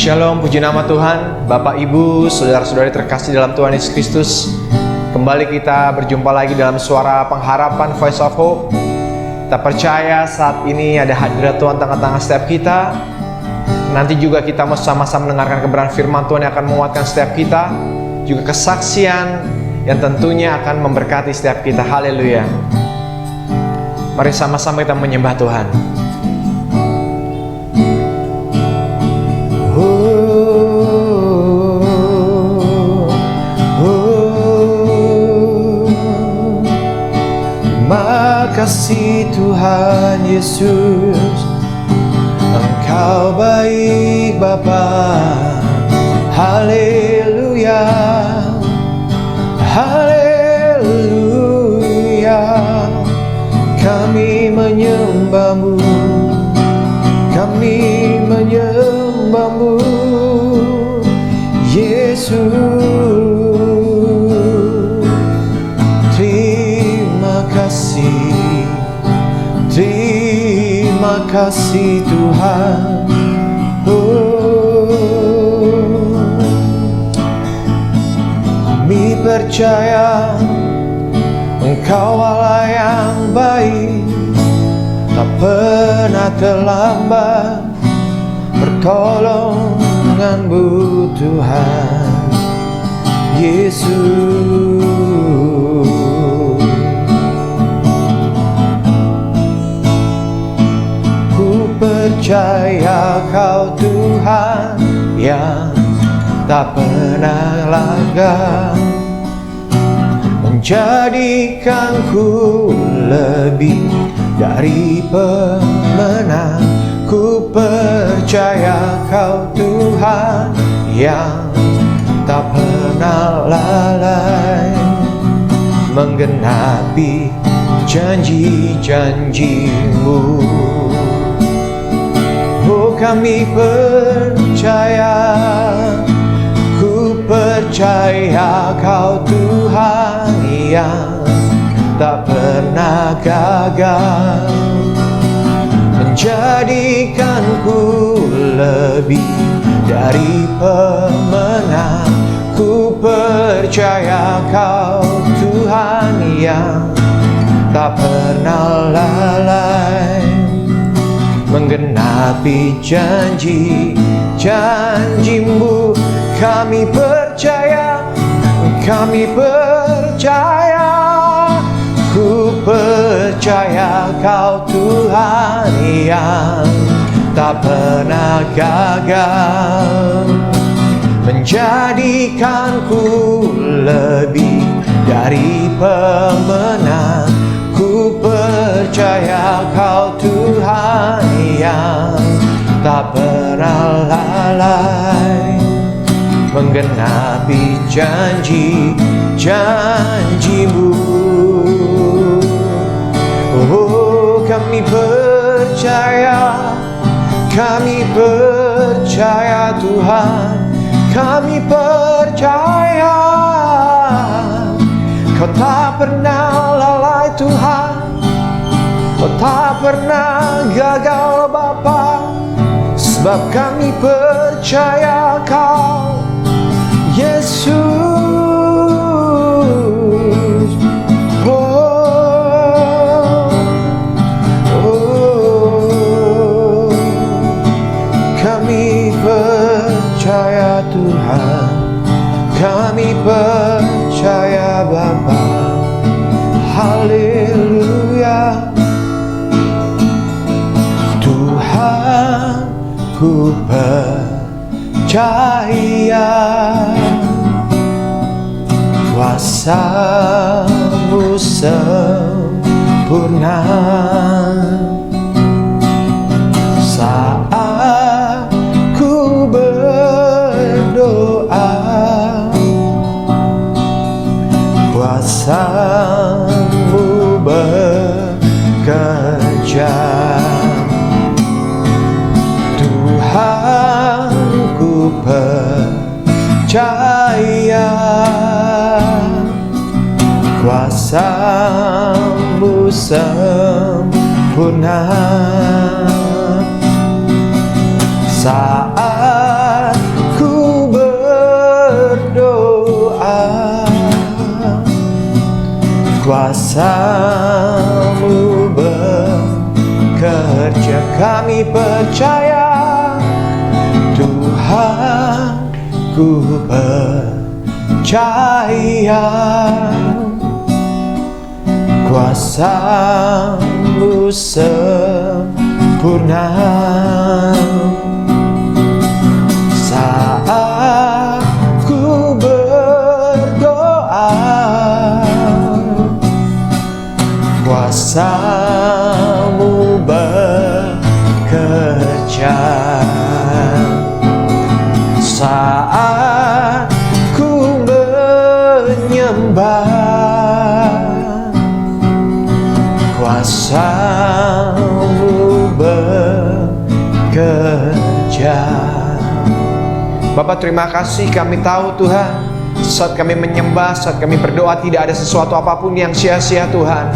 Shalom, puji nama Tuhan. Bapak, Ibu, saudara-saudari terkasih dalam Tuhan Yesus Kristus, kembali kita berjumpa lagi dalam suara pengharapan Voice of Hope. Kita percaya saat ini ada hadirat Tuhan tengah-tengah setiap kita. Nanti juga kita mau sama-sama mendengarkan kebenaran firman Tuhan yang akan menguatkan setiap kita, juga kesaksian yang tentunya akan memberkati setiap kita. Haleluya. Mari sama-sama kita menyembah Tuhan. Terima kasih Tuhan Yesus, Engkau baik Bapa. Haleluya, haleluya. Kami menyembah-Mu, kami menyembah-Mu, Yesus. Terima kasih Tuhan. Kami percaya Engkau Allah yang baik, tak pernah terlambat pertolongan-Mu Tuhan Yesus. Percaya Kau Tuhan yang tak pernah langgar, menjadikanku lebih dari pemenang. Ku percaya Kau Tuhan yang tak pernah lalai, menggenapi janji-janji-Mu. Oh, kami percaya, ku percaya Kau Tuhan yang tak pernah gagal, menjadikanku lebih dari pemenang. Ku percaya Kau Tuhan yang tak pernah lalai, menggenapi janji-janji-Mu. Kami percaya, kami percaya, ku percaya Kau Tuhan yang tak pernah gagal, menjadikanku lebih dari pemenang. Ku percaya Kau Tuhan yang tak pernah lalai, menggenapi janji-janji-Mu. Oh, kami percaya Tuhan, kami percaya Kau tak pernah lalai Tuhan, Kau tak pernah gagal Bapa, sebab kami percaya Kau Yesus. Kami percaya Tuhan, kami percaya Bapa. Haleluya. Tuhan, ku percaya kuasa-Mu sempurna. Saat ku berdoa, kuasa-Mu bekerja. Tuhan, ku percaya kuasa-Mu sempurna. Saat kami percaya, Tuhan ku percaya, kuasa-Mu sempurna. Saat ku berdoa, kuasa-Mu bekerja. Saat ku menyembah, kuasa-Mu bekerja. Bapa, terima kasih, kami tahu Tuhan, saat kami menyembah, saat kami berdoa, tidak ada sesuatu apapun yang sia-sia Tuhan.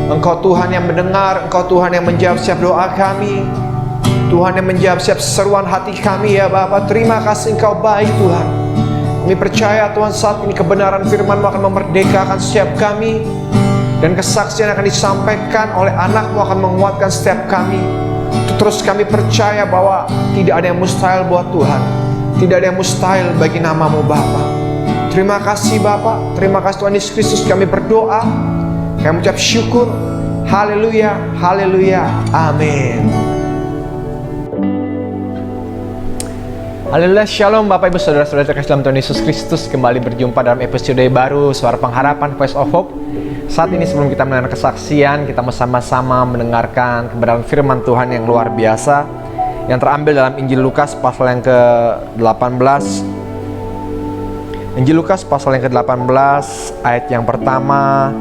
Engkau Tuhan yang mendengar, Engkau Tuhan yang menjawab setiap doa kami, Tuhan yang menjawab setiap seruan hati kami ya Bapa. Terima kasih, Engkau baik Tuhan. Kami percaya Tuhan, saat ini kebenaran firman-Mu akan memerdekakan setiap kami, dan kesaksian akan disampaikan oleh anak-Mu akan menguatkan setiap kami. Terus kami percaya bahwa tidak ada yang mustahil buat Tuhan, tidak ada yang mustahil bagi nama-Mu Bapa. Terima kasih Bapa, terima kasih Tuhan Yesus Kristus. Kami berdoa, kami mengucap syukur. Haleluya, haleluya, amin. Haleluya, shalom Bapak Ibu Saudara-saudara terkasih dalam Tuhan Yesus Kristus. Kembali berjumpa dalam episode baru Suara Pengharapan Voice of Hope. Saat ini sebelum kita mendengar kesaksian, kita bersama-sama mendengarkan kebenaran firman Tuhan yang luar biasa yang terambil dalam Injil Lukas pasal yang ke-18. Injil Lukas pasal yang ke-18 ayat yang pertama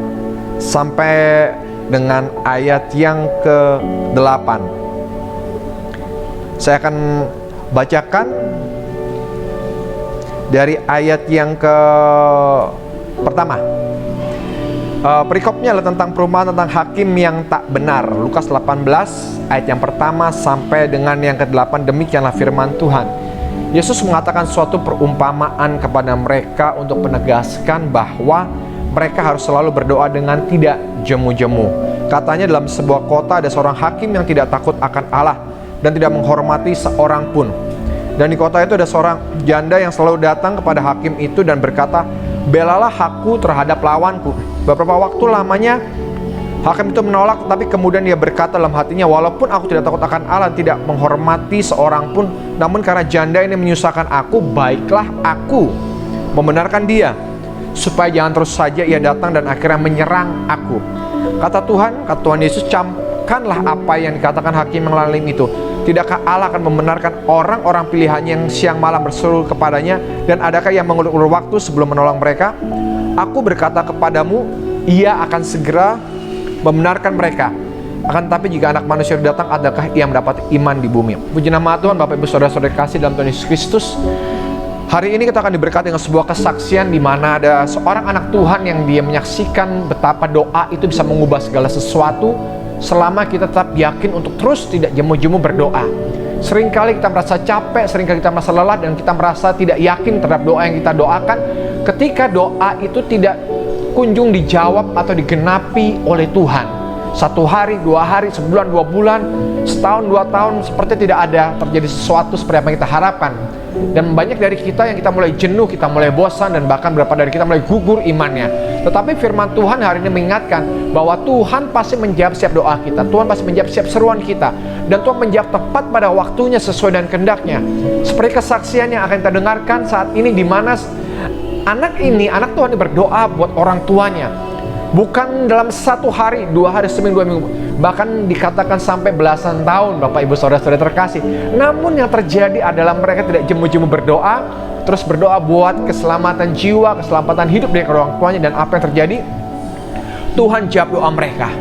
sampai dengan ayat yang ke-8. Saya akan bacakan dari ayat yang pertama. Perikopnya adalah tentang perumpamaan tentang hakim yang tak benar. Lukas 18 ayat yang pertama sampai dengan yang ke-8. Demikianlah firman Tuhan. Yesus mengatakan suatu perumpamaan kepada mereka untuk menegaskan bahwa mereka harus selalu berdoa dengan tidak jemu-jemu. Katanya, dalam sebuah kota ada seorang hakim yang tidak takut akan Allah dan tidak menghormati seorang pun. Dan di kota itu ada seorang janda yang selalu datang kepada hakim itu dan berkata, "Belalah aku terhadap lawanku." Beberapa waktu lamanya hakim itu menolak, tetapi kemudian dia berkata dalam hatinya, "Walaupun aku tidak takut akan Allah, tidak menghormati seorang pun, namun karena janda ini menyusahkan aku, baiklah aku membenarkan dia, supaya jangan terus saja ia datang dan akhirnya menyerang aku." Kata Tuhan Yesus, "Camkanlah apa yang dikatakan hakim yang lalim itu. Tidakkah Allah akan membenarkan orang-orang pilihannya yang siang malam berseru kepadanya, dan adakah yang mengulur-ulur waktu sebelum menolong mereka? Aku berkata kepadamu, ia akan segera membenarkan mereka. Akan tetapi jika Anak Manusia datang, adakah ia mendapat iman di bumi?" Puji nama Tuhan. Bapak Ibu Saudara-saudara kasih dalam Tuhan Yesus Kristus, hari ini kita akan diberkati dengan sebuah kesaksian di mana ada seorang anak Tuhan yang dia menyaksikan betapa doa itu bisa mengubah segala sesuatu selama kita tetap yakin untuk terus tidak jemu-jemu berdoa. Seringkali kita merasa capek, seringkali kita merasa lelah, dan kita merasa tidak yakin terhadap doa yang kita doakan ketika doa itu tidak kunjung dijawab atau digenapi oleh Tuhan. 1 hari, 2 hari, sebulan, 2 bulan, setahun, 2 tahun, seperti tidak ada terjadi sesuatu seperti apa yang kita harapkan. Dan banyak dari kita yang kita mulai jenuh, kita mulai bosan, dan bahkan beberapa dari kita mulai gugur imannya. Tetapi firman Tuhan hari ini mengingatkan bahwa Tuhan pasti menjawab setiap doa kita, Tuhan pasti menjawab setiap seruan kita, dan Tuhan menjawab tepat pada waktunya sesuai dengan kehendaknya. Seperti kesaksian yang akan kita dengarkan saat ini, di mana anak Tuhan ini berdoa buat orang tuanya. Bukan dalam 1 hari, 2 hari, seminggu, 2 minggu, bahkan dikatakan sampai belasan tahun, Bapak Ibu Saudara-saudara terkasih. Namun yang terjadi adalah mereka tidak jemu-jemu berdoa, terus berdoa buat keselamatan jiwa, keselamatan hidup dari orang tuanya. Dan apa yang terjadi? Tuhan jawab doa mereka.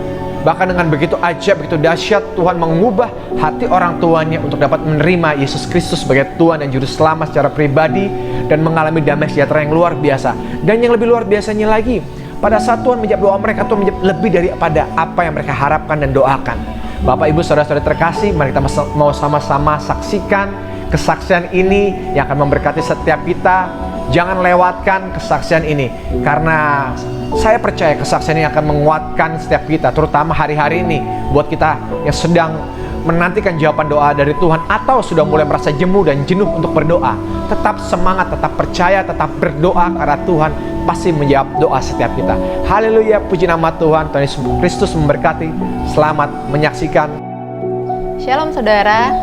Bahkan dengan begitu ajaib, begitu dahsyat, Tuhan mengubah hati orang tuanya untuk dapat menerima Yesus Kristus sebagai Tuhan dan Juru Selamat secara pribadi, dan mengalami damai sejahtera yang luar biasa. Dan yang lebih luar biasanya lagi, pada saat Tuhan menjawab doa mereka, Tuhan menjawab lebih daripada apa yang mereka harapkan dan doakan. Bapak Ibu Saudara-saudara terkasih, mari kita mau sama-sama saksikan kesaksian ini yang akan memberkati setiap kita. Jangan lewatkan kesaksian ini, karena saya percaya kesaksian ini akan menguatkan setiap kita, terutama hari-hari ini buat kita yang sedang menantikan jawaban doa dari Tuhan atau sudah mulai merasa jemu dan jenuh untuk berdoa, tetap semangat, tetap percaya, tetap berdoa karena Tuhan pasti menjawab doa setiap kita. Haleluya, puji nama Tuhan. Tuhan Yesus Kristus memberkati. Selamat menyaksikan. Shalom saudara,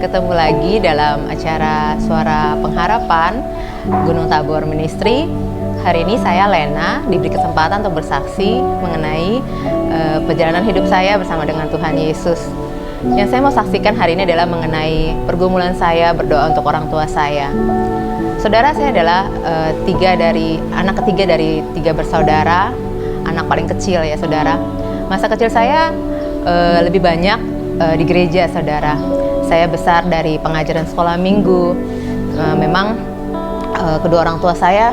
ketemu lagi dalam acara Suara Pengharapan Gunung Tabor Ministry. Hari ini saya Lena diberi kesempatan untuk bersaksi mengenai perjalanan hidup saya bersama dengan Tuhan Yesus. Yang saya mau saksikan hari ini adalah mengenai pergumulan saya berdoa untuk orang tua saya. Saudara, saya adalah anak ketiga dari 3 bersaudara, anak paling kecil ya saudara. Masa kecil saya lebih banyak di gereja saudara. Saya besar dari pengajaran sekolah minggu. Memang kedua orang tua saya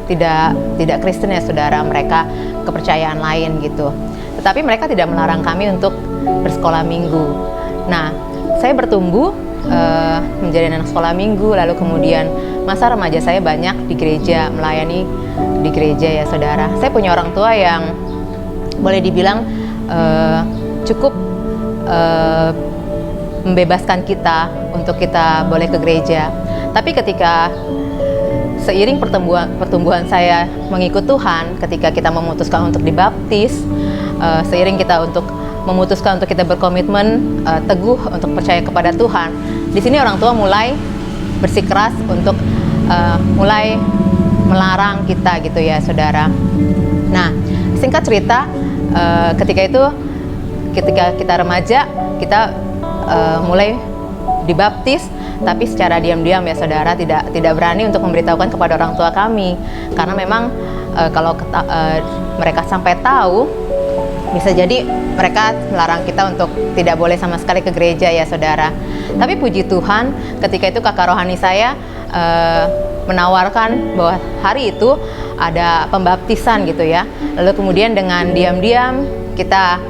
tidak Kristen ya saudara, mereka kepercayaan lain gitu. Tetapi mereka tidak melarang kami untuk bersekolah minggu. Nah, saya bertumbuh menjadi anak sekolah minggu, lalu kemudian masa remaja saya banyak di gereja, melayani di gereja ya saudara. Saya punya orang tua yang boleh dibilang cukup membebaskan kita untuk kita boleh ke gereja. Tapi ketika seiring pertumbuhan saya mengikut Tuhan, ketika kita memutuskan untuk dibaptis, seiring kita memutuskan untuk kita berkomitmen teguh untuk percaya kepada Tuhan, di sini orang tua mulai bersikeras untuk mulai melarang kita gitu ya saudara. Nah, singkat cerita, ketika kita remaja, kita mulai dibaptis, tapi secara diam-diam ya saudara, tidak berani untuk memberitahukan kepada orang tua kami, karena memang kalau mereka sampai tahu, bisa jadi mereka melarang kita untuk tidak boleh sama sekali ke gereja ya saudara. Tapi puji Tuhan, ketika itu kakak rohani saya menawarkan bahwa hari itu ada pembaptisan gitu ya. Lalu kemudian dengan diam-diam kita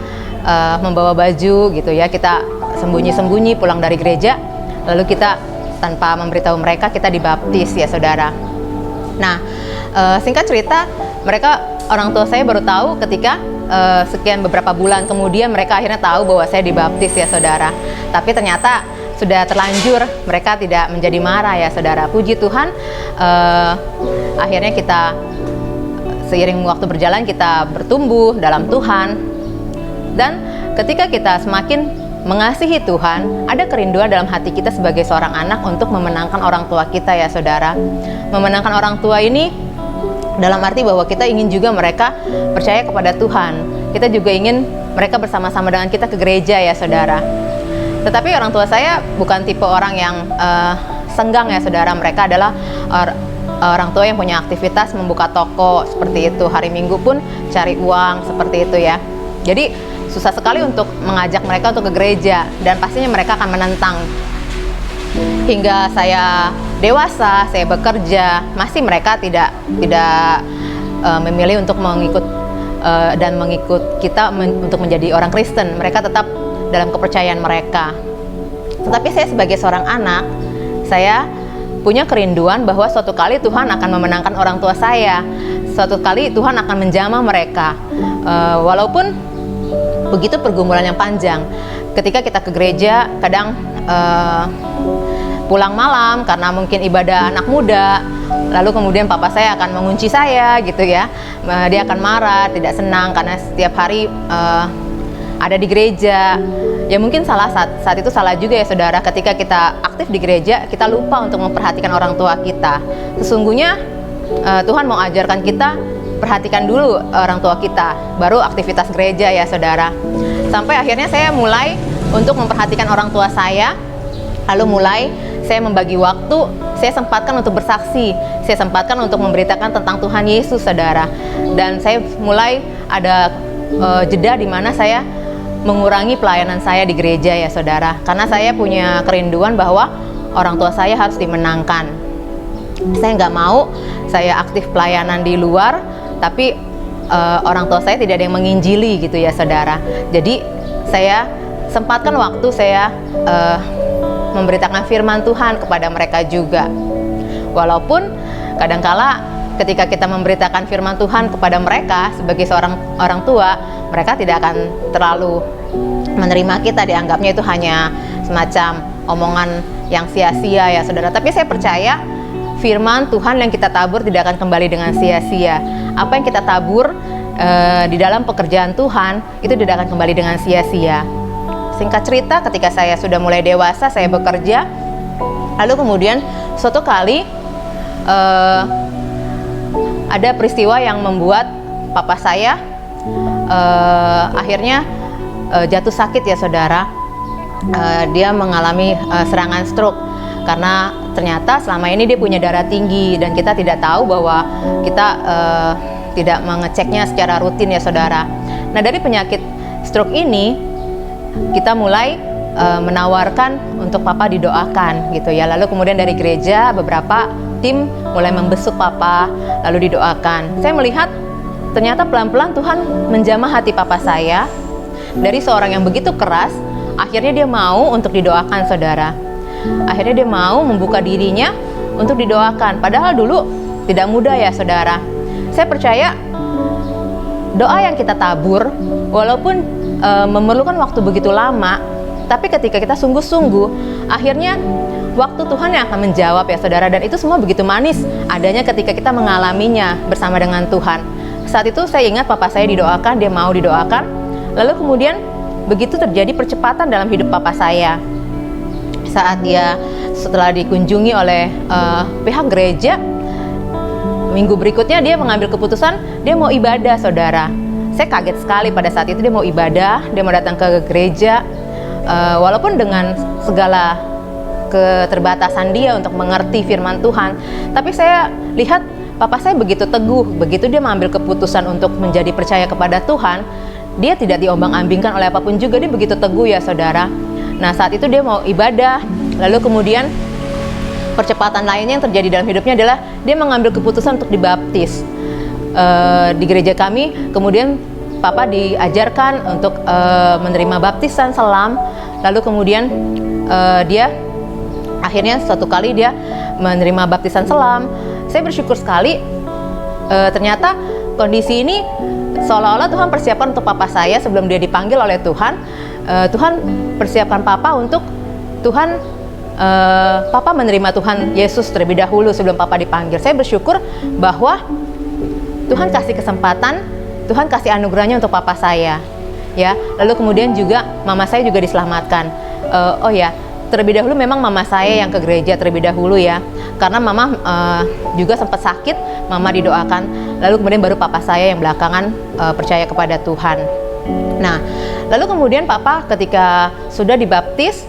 membawa baju gitu ya, kita sembunyi-sembunyi pulang dari gereja. Lalu kita tanpa memberitahu mereka, kita dibaptis ya saudara. Nah, singkat cerita, orang tua saya baru tahu ketika sekian beberapa bulan kemudian mereka akhirnya tahu bahwa saya dibaptis ya saudara. Tapi ternyata sudah terlanjur, mereka tidak menjadi marah ya saudara. Puji Tuhan, akhirnya kita seiring waktu berjalan kita bertumbuh dalam Tuhan. Dan ketika kita semakin mengasihi Tuhan, ada kerinduan dalam hati kita sebagai seorang anak untuk memenangkan orang tua kita ya saudara. Memenangkan orang tua ini dalam arti bahwa kita ingin juga mereka percaya kepada Tuhan. Kita juga ingin mereka bersama-sama dengan kita ke gereja ya saudara. Tetapi orang tua saya bukan tipe orang yang senggang ya saudara. Mereka adalah orang tua yang punya aktivitas membuka toko seperti itu. Hari Minggu pun cari uang seperti itu ya. Jadi susah sekali untuk mengajak mereka untuk ke gereja, dan pastinya mereka akan menentang. Hingga saya dewasa, saya bekerja, masih mereka tidak memilih untuk mengikut kita untuk menjadi orang Kristen. Mereka tetap dalam kepercayaan mereka. Tetapi saya sebagai seorang anak, saya punya kerinduan bahwa suatu kali Tuhan akan memenangkan orang tua saya. Suatu kali Tuhan akan menjamah mereka. Walaupun begitu pergumulan yang panjang, ketika kita ke gereja kadang pulang malam karena mungkin ibadah anak muda, lalu kemudian papa saya akan mengunci saya gitu ya. Dia akan marah, tidak senang karena setiap hari ada di gereja. Ya mungkin saat itu salah juga ya saudara, ketika kita aktif di gereja kita lupa untuk memperhatikan orang tua kita. Sesungguhnya Tuhan mau ajarkan kita, perhatikan dulu orang tua kita, baru aktivitas gereja ya saudara. Sampai akhirnya saya mulai untuk memperhatikan orang tua saya. Lalu mulai saya membagi waktu, saya sempatkan untuk bersaksi, saya sempatkan untuk memberitakan tentang Tuhan Yesus saudara. Dan saya mulai ada jeda di mana saya mengurangi pelayanan saya di gereja ya saudara. Karena saya punya kerinduan bahwa orang tua saya harus dimenangkan. Saya nggak mau saya aktif pelayanan di luar, tapi orang tua saya tidak ada yang menginjili gitu ya saudara. Jadi saya sempatkan waktu saya memberitakan firman Tuhan kepada mereka juga. Walaupun kadangkala ketika kita memberitakan firman Tuhan kepada mereka sebagai seorang orang tua, mereka tidak akan terlalu menerima kita, dianggapnya itu hanya semacam omongan yang sia-sia ya saudara. Tapi saya percaya firman Tuhan yang kita tabur tidak akan kembali dengan sia-sia. Apa yang kita tabur di dalam pekerjaan Tuhan itu tidak akan kembali dengan sia-sia. Singkat cerita, ketika saya sudah mulai dewasa, saya bekerja. Lalu kemudian suatu kali ada peristiwa yang membuat papa saya akhirnya jatuh sakit ya saudara. Dia mengalami serangan stroke karena ternyata selama ini dia punya darah tinggi dan kita tidak tahu bahwa kita tidak mengeceknya secara rutin ya saudara. Nah, dari penyakit stroke ini kita mulai menawarkan untuk papa didoakan gitu ya. Lalu kemudian dari gereja beberapa tim mulai membesuk papa lalu didoakan. Saya melihat ternyata pelan-pelan Tuhan menjamah hati papa saya dari seorang yang begitu keras. Akhirnya dia mau untuk didoakan saudara. Akhirnya dia mau membuka dirinya untuk didoakan. Padahal dulu tidak mudah ya saudara. Saya percaya doa yang kita tabur walaupun memerlukan waktu begitu lama, tapi ketika kita sungguh-sungguh, akhirnya waktu Tuhan yang akan menjawab ya saudara. Dan itu semua begitu manis adanya ketika kita mengalaminya bersama dengan Tuhan. Saat itu saya ingat papa saya didoakan, dia mau didoakan. Lalu kemudian begitu terjadi percepatan dalam hidup papa saya. Saat dia setelah dikunjungi oleh pihak gereja, minggu berikutnya dia mengambil keputusan dia mau ibadah saudara. Saya kaget sekali pada saat itu dia mau ibadah, dia mau datang ke gereja. Walaupun dengan segala keterbatasan dia untuk mengerti firman Tuhan, tapi saya lihat papa saya begitu teguh, begitu dia mengambil keputusan untuk menjadi percaya kepada Tuhan. Dia tidak diombang-ambingkan oleh apapun juga, dia begitu teguh ya saudara. Nah, saat itu dia mau ibadah, lalu kemudian percepatan lainnya yang terjadi dalam hidupnya adalah dia mengambil keputusan untuk dibaptis. Di gereja kami, kemudian papa diajarkan untuk menerima baptisan selam, lalu kemudian dia akhirnya suatu kali dia menerima baptisan selam. Saya bersyukur sekali, ternyata kondisi ini seolah-olah Tuhan persiapkan untuk papa saya sebelum dia dipanggil oleh Tuhan. Tuhan persiapkan papa untuk Tuhan, papa menerima Tuhan Yesus terlebih dahulu sebelum papa dipanggil. Saya bersyukur bahwa Tuhan kasih kesempatan, Tuhan kasih anugerahnya untuk papa saya. Ya, lalu kemudian juga mama saya juga diselamatkan. Oh ya, terlebih dahulu memang mama saya yang ke gereja terlebih dahulu ya, karena mama juga sempat sakit, mama didoakan. Lalu kemudian baru papa saya yang belakangan percaya kepada Tuhan. Nah, lalu kemudian papa ketika sudah dibaptis,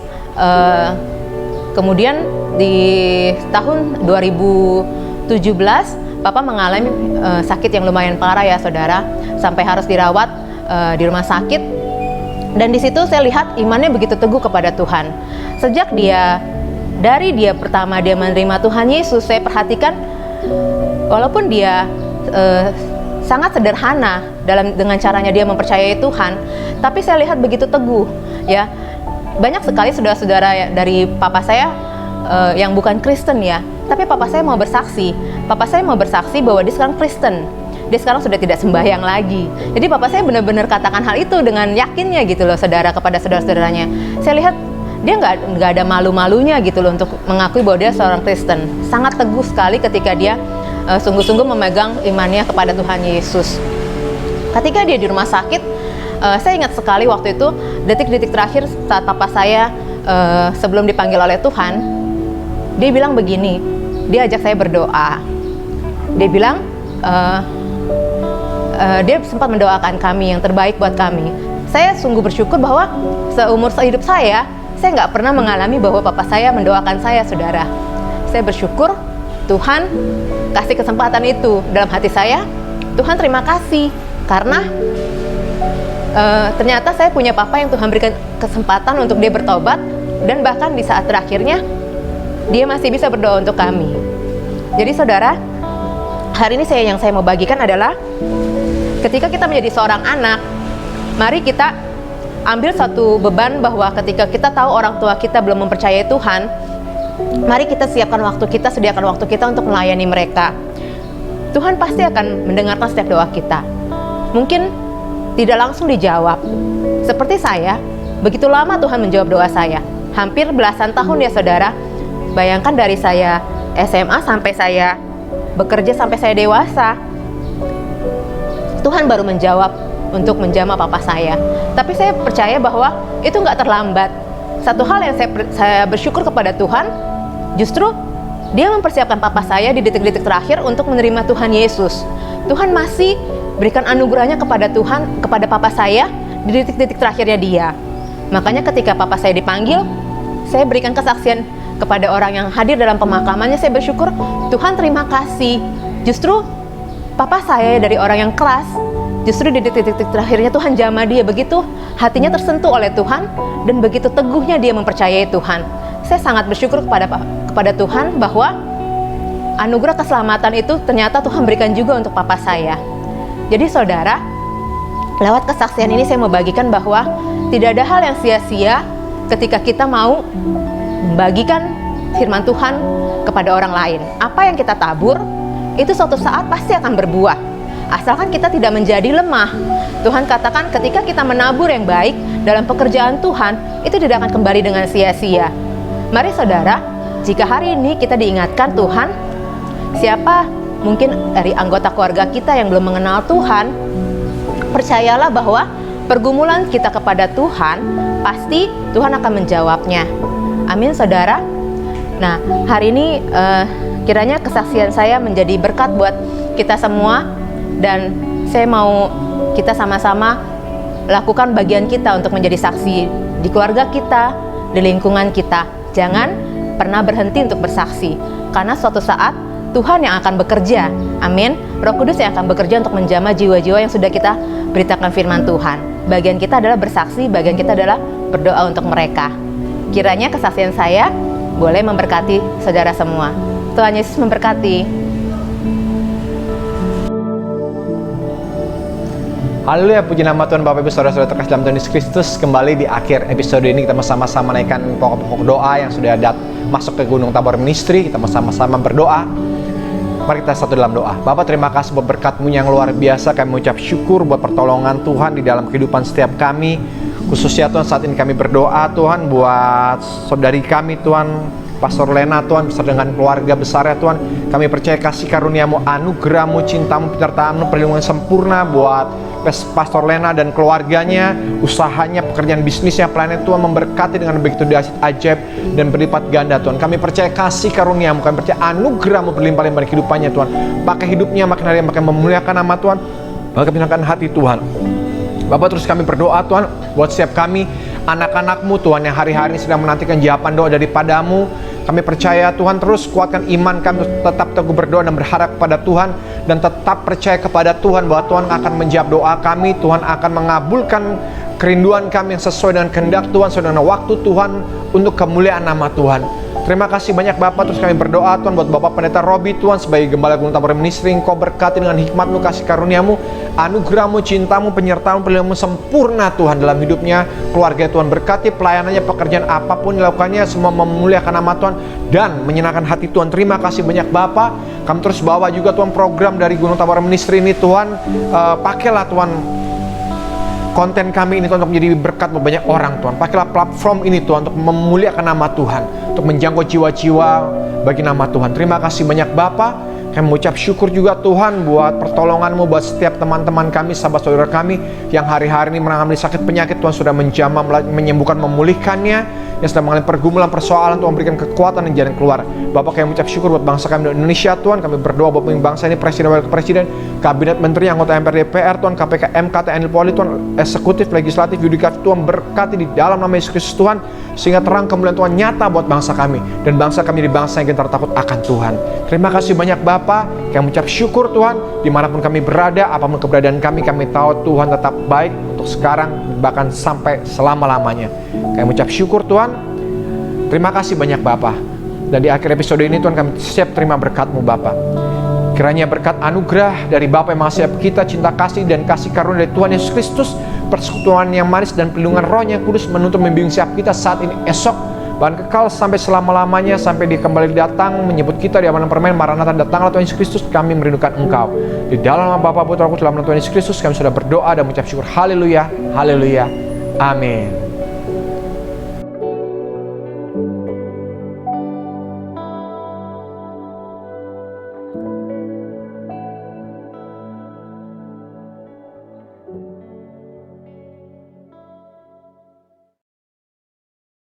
kemudian di tahun 2017 papa mengalami sakit yang lumayan parah ya saudara, sampai harus dirawat di rumah sakit. Dan di situ saya lihat imannya begitu teguh kepada Tuhan. Sejak dari dia pertama dia menerima Tuhan Yesus, saya perhatikan walaupun dia sangat sederhana dengan caranya dia mempercayai Tuhan, tapi saya lihat begitu teguh ya. Banyak sekali saudara-saudara dari papa saya yang bukan Kristen ya, tapi papa saya mau bersaksi. Papa saya mau bersaksi bahwa dia sekarang Kristen. Dia sekarang sudah tidak sembahyang lagi. Jadi papa saya benar-benar katakan hal itu dengan yakinnya gitu loh saudara, kepada saudara-saudaranya. Saya lihat dia nggak ada malu-malunya gitu loh untuk mengakui bahwa dia seorang Kristen. Sangat teguh sekali ketika dia sungguh-sungguh memegang imannya kepada Tuhan Yesus. Ketika dia di rumah sakit, saya ingat sekali waktu itu detik-detik terakhir saat papa saya sebelum dipanggil oleh Tuhan, dia bilang begini, dia ajak saya berdoa. Dia bilang dia sempat mendoakan kami yang terbaik buat kami. Saya sungguh bersyukur bahwa seumur hidup saya nggak pernah mengalami bahwa papa saya mendoakan saya saudara. Saya bersyukur Tuhan kasih kesempatan itu dalam hati saya. Tuhan terima kasih karena ternyata saya punya papa yang Tuhan berikan kesempatan untuk dia bertobat, dan bahkan di saat terakhirnya dia masih bisa berdoa untuk kami. Jadi saudara, hari ini yang saya mau bagikan adalah ketika kita menjadi seorang anak, mari kita ambil satu beban bahwa ketika kita tahu orang tua kita belum mempercayai Tuhan, mari kita siapkan waktu kita, sediakan waktu kita untuk melayani mereka. Tuhan pasti akan mendengarkan setiap doa kita. Mungkin tidak langsung dijawab. Seperti saya Begitu lama Tuhan menjawab doa saya. Hampir belasan tahun ya saudara. Bayangkan dari saya SMA sampai saya bekerja sampai saya dewasa, Tuhan baru menjawab untuk menjamah papa saya. Tapi saya percaya bahwa itu nggak terlambat. Satu hal yang saya bersyukur kepada Tuhan, justru Dia mempersiapkan papa saya di detik-detik terakhir untuk menerima Tuhan Yesus. Tuhan masih berikan anugerahnya kepada papa saya di detik-detik terakhirnya dia. Makanya ketika papa saya dipanggil, saya berikan kesaksian kepada orang yang hadir dalam pemakamannya. Saya bersyukur, Tuhan terima kasih. Justru papa saya dari orang yang keras, justru di detik-detik terakhirnya Tuhan jamah dia. Begitu hatinya tersentuh oleh Tuhan dan begitu teguhnya dia mempercayai Tuhan. Saya sangat bersyukur kepada Tuhan bahwa anugerah keselamatan itu ternyata Tuhan berikan juga untuk papa saya. Jadi saudara, lewat kesaksian ini saya mau bagikan bahwa tidak ada hal yang sia-sia ketika kita mau membagikan firman Tuhan kepada orang lain. Apa yang kita tabur, itu suatu saat pasti akan berbuah. Asalkan kita tidak menjadi lemah. Tuhan katakan ketika kita menabur yang baik dalam pekerjaan Tuhan, itu tidak akan kembali dengan sia-sia. Mari saudara, jika hari ini kita diingatkan Tuhan, siapa mungkin dari anggota keluarga kita yang belum mengenal Tuhan, percayalah bahwa pergumulan kita kepada Tuhan, pasti Tuhan akan menjawabnya. Amin saudara. Nah, hari ini kiranya kesaksian saya menjadi berkat buat kita semua, dan saya mau kita sama-sama lakukan bagian kita untuk menjadi saksi di keluarga kita, di lingkungan kita. Jangan pernah berhenti untuk bersaksi, karena suatu saat Tuhan yang akan bekerja. Amin. Roh Kudus yang akan bekerja untuk menjamah jiwa-jiwa yang sudah kita beritakan firman Tuhan. Bagian kita adalah bersaksi, bagian kita adalah berdoa untuk mereka. Kiranya kesaksian saya boleh memberkati saudara semua. Tuhan Yesus memberkati. Haleluya, puji nama Tuhan. Bapak Ibu Saudara-saudara terkasih dalam Tuhan Yesus Kristus, kembali di akhir episode ini kita sama-sama menaikkan pokok-pokok doa yang sudah masuk ke Gunung Tabor Ministry. Kita sama-sama berdoa. Mari kita satu dalam doa. Bapak, terima kasih buat berkat-Mu yang luar biasa. Kami mengucap syukur buat pertolongan Tuhan di dalam kehidupan setiap kami. Khususnya Tuhan, saat ini kami berdoa Tuhan buat saudari kami Tuhan, Pastor Lena Tuhan, beserta dengan keluarga besarnya Tuhan. Kami percaya kasih karunia-Mu, anugerah-Mu, cinta-Mu, penyertaan-Mu, perlindungan sempurna buat Pastor Lena dan keluarganya, usahanya, pekerjaan bisnisnya, pelayanan Tuhan memberkati dengan begitu dahsyat, ajaib dan berlipat ganda Tuhan. Kami percaya kasih karunia-Mu, kami percaya anugerah-Mu berlimpah-limpah di kehidupannya Tuhan. Pakai hidupnya makin hari makin memuliakan nama Tuhan, makin menyenangkan hati Tuhan. Bapak, terus kami berdoa Tuhan buat setiap kami, anak-anak-Mu Tuhan yang hari-hari ini sedang menantikan jawaban doa daripada-Mu. Kami percaya Tuhan, terus kuatkan iman kami tetap teguh berdoa dan berharap kepada Tuhan, dan tetap percaya kepada Tuhan bahwa Tuhan akan menjawab doa kami. Tuhan akan mengabulkan kerinduan kami yang sesuai dengan kehendak Tuhan, sesuai dengan waktu Tuhan, untuk kemuliaan nama Tuhan. Terima kasih banyak Bapak. Terus kami berdoa Tuhan buat Bapak Pendeta Robi Tuhan sebagai Gembala Gunung Tabor Ministry. Engkau berkati dengan hikmat-Mu, kasih karunia-Mu, anugerah-Mu, cinta-Mu, penyertaan-Mu, perlindungan-Mu sempurna Tuhan dalam hidupnya, keluarga Tuhan. Berkati pelayanannya, pekerjaan apapun dilakukannya, semua memuliakan nama Tuhan dan menyenangkan hati Tuhan. Terima kasih banyak Bapak. Kami terus bawa juga Tuhan program dari Gunung Tabor Ministry ini Tuhan. Pakailah Tuhan konten kami ini Tuhan untuk menjadi berkat buat banyak orang Tuhan. Pakailah platform ini Tuhan untuk memuliakan nama Tuhan, untuk menjangkau jiwa-jiwa bagi nama Tuhan. Terima kasih banyak Bapa. Kami mengucap syukur juga Tuhan buat pertolongan-Mu buat setiap teman-teman kami, sahabat saudara kami yang hari-hari ini mengalami sakit penyakit. Tuhan sudah menjamah, menyembuhkan, memulihkannya. Yang sedang mengalami pergumulan, persoalan, Tuhan berikan kekuatan dan jalan keluar. Bapak, kami mengucap syukur buat bangsa kami di Indonesia Tuhan. Kami berdoa buat bangsa ini, presiden, wakil presiden, kabinet menteri, anggota MPR, DPR Tuhan, KPK, MK, TNI, Polri Tuhan, eksekutif, legislatif, yudikatif Tuhan, berkati di dalam nama Yesus Kristus Tuhan, sehingga terang kemuliaan Tuhan nyata buat bangsa kami, dan bangsa kami di bangsa yang gentar takut akan Tuhan. Terima kasih banyak Bapak. Kami mengucap syukur Tuhan, dimanapun kami berada, apapun keberadaan kami tahu Tuhan tetap baik untuk sekarang, bahkan sampai selama-lamanya. Kami mengucap syukur Tuhan. Terima kasih banyak Bapa. Dan di akhir episode ini Tuhan, kami siap terima berkat-Mu Bapa. Kiranya berkat anugerah dari Bapa yang Maha Siap kita, cinta kasih dan kasih karunia dari Tuhan Yesus Kristus, persekutuan yang manis dan perlindungan Roh-Nya Kudus menuntun membimbing setiap kita saat ini, esok, bahkan kekal sampai selama-lamanya, sampai Dia kembali datang menyebut kita di hadapan permen. Maranatha, datanglah Tuhan Yesus Kristus, kami merindukan Engkau. Di dalam nama Bapa, Putra, Roh Kudus, dalam nama Tuhan Yesus Kristus kami sudah berdoa dan mengucap syukur. Haleluya, haleluya, amin.